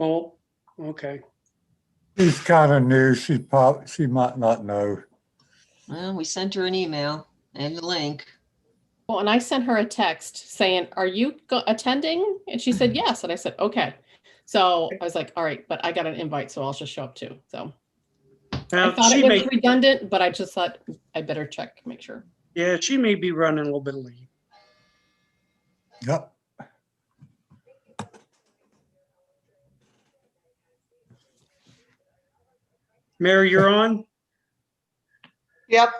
Oh, okay. She's kind of new. She might not know. Well, we sent her an email and the link. Well, and I sent her a text saying, "Are you attending?" And she said yes. And I said, "Okay." So I was like, "All right," but I got an invite, so I'll just show up too. So I Now, thought she it may, was redundant, but I just thought I better check, make sure. yeah, she may be running a little bit late. Yep. Mary, you're on? Yep.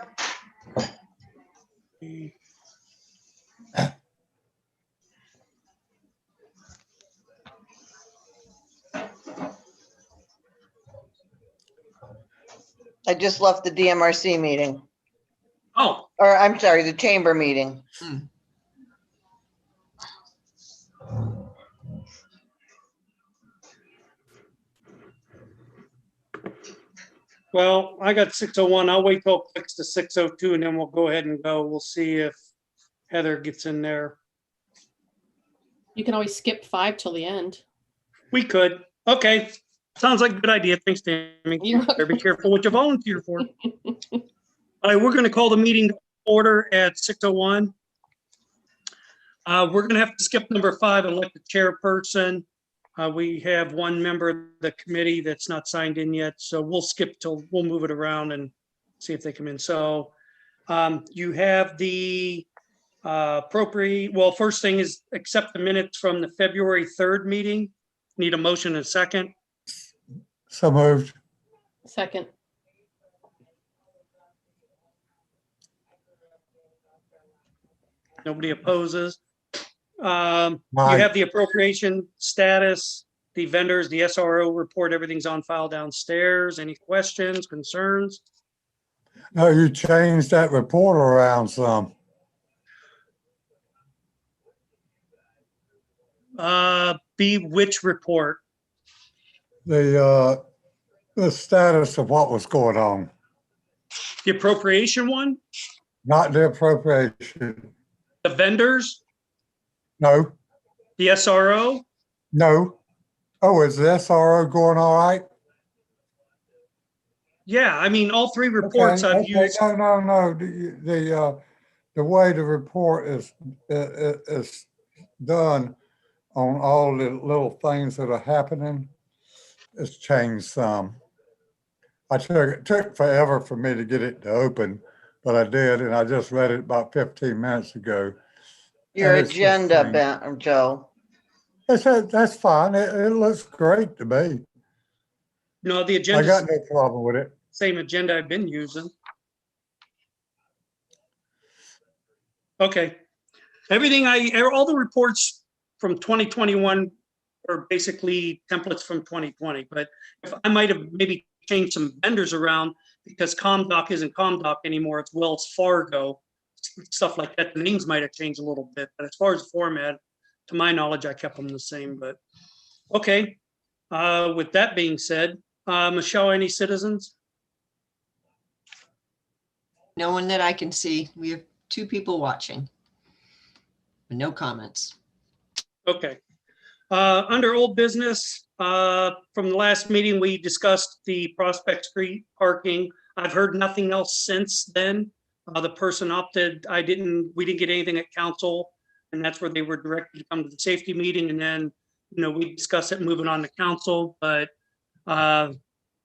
I just left the DMRC meeting, Oh, or I'm sorry, the chamber meeting. well, I got 6:01. I'll wait till it clicks to 6:02 and then we'll go ahead and go. We'll see if Heather gets in there. You can always skip 5 till the end. We could. Okay. Sounds like a good idea. Thanks, Tammy. You're Better be careful what you volunteer for. All right, we're going to call the meeting to order at 6:01. We're going to have to skip number 5, elect the chairperson. We have one member of the committee that's not signed in yet, so we'll move it around and see if they come in. So you have the first thing is accept the minutes from the February 3rd meeting. Need a motion and a second. So moved. Second. Nobody opposes. You Aye. have the appropriation status, the vendors, the SRO report, everything's on file downstairs. Any questions, concerns? No, you changed that report around some. Which report? The status of what was going on, The appropriation one? not the appropriation. The vendors? No, The SRO? no. Oh, is the SRO going all right? Yeah, I mean, all 3 reports I've used. No. The way the report is done on all the little things that are happening, it's changed some. It took forever for me to get it to open, but I did, and I just read it about 15 minutes ago. Your And it's just agenda, changed. Joe. That's fine. It looks great to me. No, the I agenda, got no problem with it. same agenda I've been using. Okay. All the reports from 2021 are basically templates from 2020, but if I might have maybe changed some vendors around because ComDoc isn't ComDoc anymore, it's Wells Fargo, stuff like that. The names might have changed a little bit, but as far as the format, to my knowledge, I kept them the same, but okay. With that being said, Michelle, any citizens? No one that I can see. We have 2 people watching. No comments. Okay. Under old business, from the last meeting, we discussed the Prospect Street parking. I've heard nothing else since then. The person opted, we didn't get anything at council, and that's where they were directed to come to the safety meeting. And then, we discussed it moving on to council, but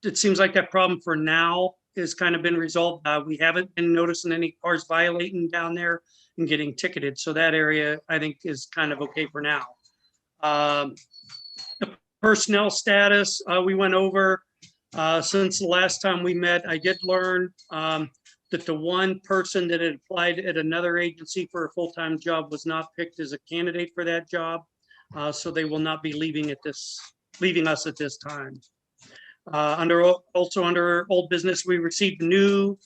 it seems like that problem for now has kind of been resolved. We haven't been noticing any cars violating down there and getting ticketed. So that area, I think, is kind of okay for now. The personnel status, we went over since the last time we met. I did learn that the one person that had applied at another agency for a full-time job was not picked as a candidate for that job. So they will not be leaving us at this time. Also under old business, we received 8 new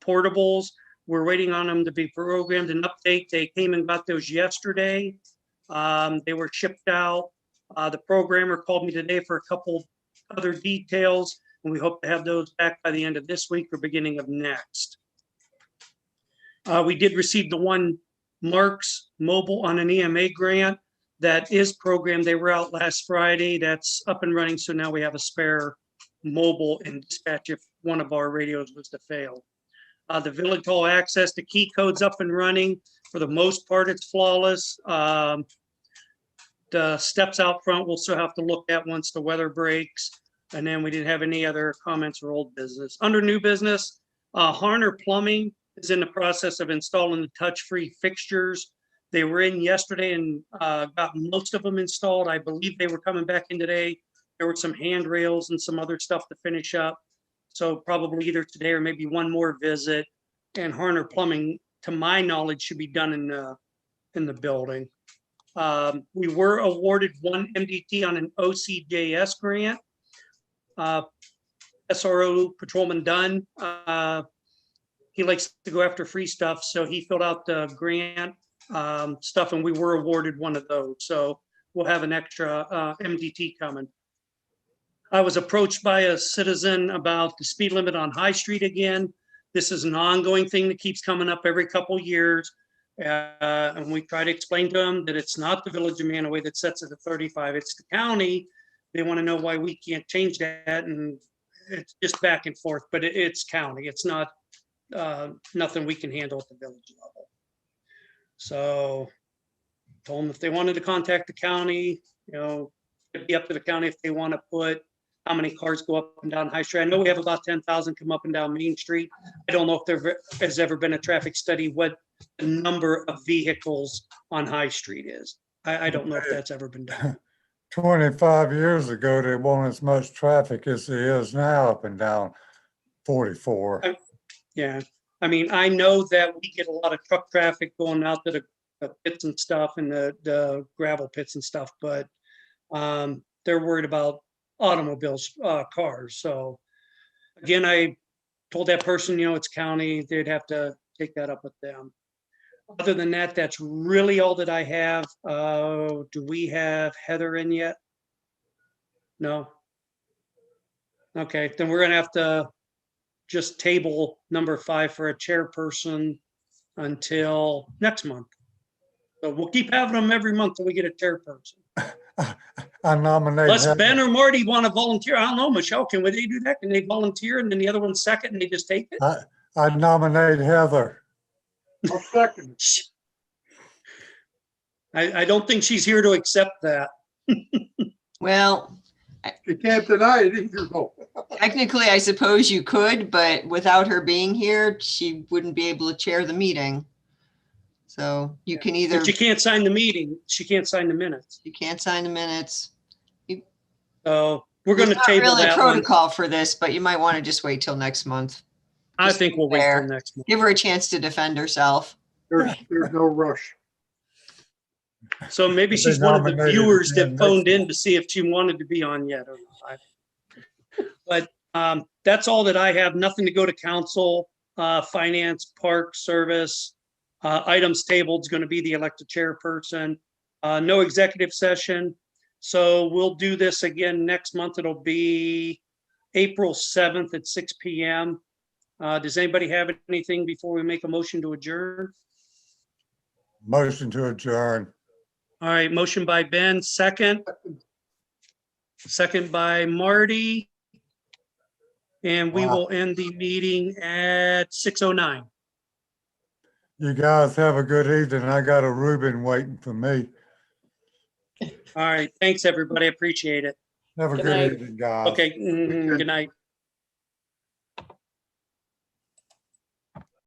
portables. We're waiting on them to be programmed and update. They came and got those yesterday. They were shipped out. The programmer called me today for a couple other details, and we hope to have those back by the end of this week or beginning of next. We did receive the one Marks Mobile on an EMA grant. that is programmed. They were out last Friday. That's up and running. So now we have a spare mobile and dispatch if one of our radios was to fail. The Village Hall access, the key code's up and running. For the most part, it's flawless. The steps out front, we'll still have to look at once the weather breaks. And then we didn't have any other comments or old business. Under new business, Harner Plumbing is in the process of installing the touch-free fixtures. They were in yesterday and got most of them installed. I believe they were coming back in today. There were some handrails and some other stuff to finish up. So probably either today or maybe one more visit. And Harner Plumbing, to my knowledge, should be done in the building. We were awarded one MDT on an OCJS grant. SRO Patrolman Dunn, he likes to go after free stuff, so he filled out the grant stuff, and we were awarded one of those. So we'll have an extra MDT coming. I was approached by a citizen about the speed limit on High Street again. This is an ongoing thing that keeps coming up every couple years. And we try to explain to them that it's not the Village of Manaway that sets it at 35, it's the county. They want to know why we can't change that, and it's just back and forth, but it's county. It's not nothing we can handle at the village level. So told them if they wanted to contact the county, it'd be up to the county if they want to put how many cars go up and down High Street. I know we have about 10,000 come up and down Main Street. I don't know if there has ever been a traffic study what the number of vehicles on High Street is. I don't know if that's ever been done. 25 years ago, there wasn't as much traffic as there is now up and down 44. Yeah, I mean, I know that we get a lot of truck traffic going out to the pits and stuff and the gravel pits and stuff, but they're worried about automobiles, cars. So again, I told that person, it's county, they'd have to take that up with them. Other than that, that's really all that I have. Do we have Heather in yet? No? Okay, then we're gonna have to just table number 5 for a chairperson until next month. So we'll keep having them every month till we get a chairperson. I nominate Unless Heather. Ben or Marty want to volunteer. I don't know, Michelle, can they do that? Can they volunteer and then the other one's second and they just take it? I nominate Heather. I'll second. I don't think she's here to accept that. Well, You can't deny it either, though. technically, I suppose you could, but without her being here, she wouldn't be able to chair the meeting. So you can either, But she can't sign the meeting. She can't sign the minutes. you can't sign the minutes. So we're going to There's not table really a that one. protocol for this, but you might want to just wait till next month. I just think we'll wait fair. till next month. Give her a chance to defend herself. There's no rush. So maybe They she's one of the nominated viewers again that phoned next in to see if she wanted to be on yet or not. But that's all that I have. Nothing to go to council, finance, park, service. Items tabled is going to be the elected chairperson. No executive session. So we'll do this again next month. It'll be April 7th at 6 p.m. Does anybody have anything before we make a motion to adjourn? Motion to adjourn. All right, motion by Ben, second. Second by Marty. And we Wow. will end the meeting at 6:09. You guys have a good evening. I got a Reuben waiting for me. All right, thanks, everybody. Appreciate it. Have a Good good night. evening, guys. Okay, good night.